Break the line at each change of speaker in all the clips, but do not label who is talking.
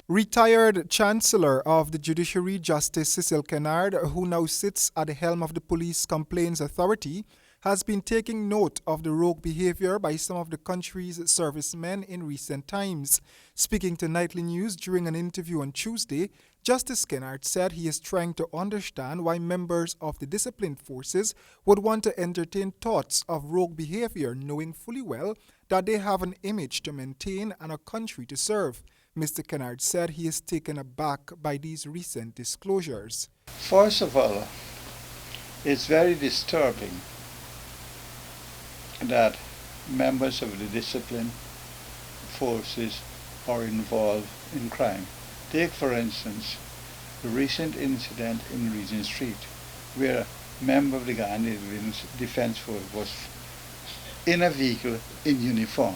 Retired Chancellor of the Judiciary Justice Cecil Kennard, who now sits at the helm of the Police Complaints Authority, has been taking note of the rogue behavior by some of the country's servicemen in recent times. Speaking to Nightly News during an interview on Tuesday, Justice Kennard said he is trying to understand why members of the disciplined forces would want to entertain thoughts of rogue behavior, knowing fully well that they have an image to maintain and a country to serve. Mr. Kennard said he is taken aback by these recent disclosures.
First of all, it's very disturbing that members of the disciplined forces are involved in crime. Take, for instance, the recent incident in Regent Street, where a member of the Ghanaian Defense Force was in a vehicle in uniform.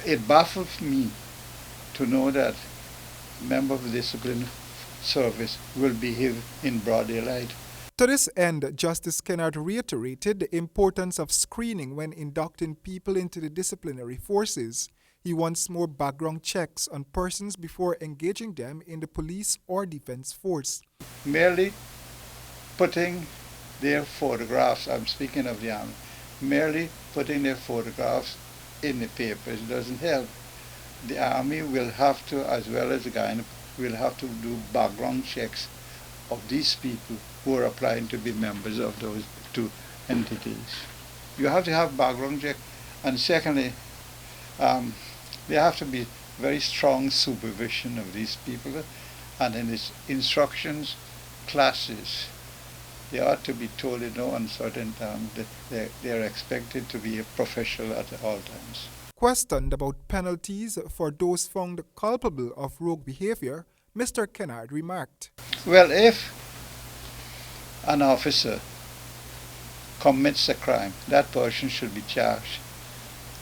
It baffles me to know that members of the discipline service will behave in broad daylight.
To this end, Justice Kennard reiterated the importance of screening when inducting people into the disciplinary forces. He wants more background checks on persons before engaging them in the police or defense force.
Merely putting their photographs, I'm speaking of the army, merely putting their photographs in the papers doesn't help. The army will have to, as well as the Guyana, will have to do background checks of these people who are applying to be members of those two entities. You have to have background check, and secondly, there have to be very strong supervision of these people, and in its instructions, classes, they ought to be told in no uncertain terms that they are expected to be a professional at all times.
Questioned about penalties for those found culpable of rogue behavior, Mr. Kennard remarked,
"Well, if an officer commits a crime, that person should be charged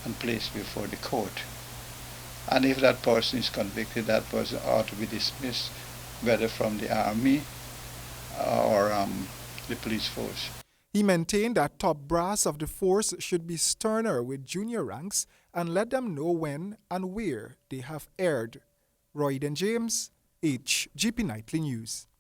and placed before the court. And if that person is convicted, that person ought to be dismissed, whether from the army or the police force."
He maintained that top brass of the force should be sterner with junior ranks and let them know when and where they have erred. Royden James, HGP Nightly News.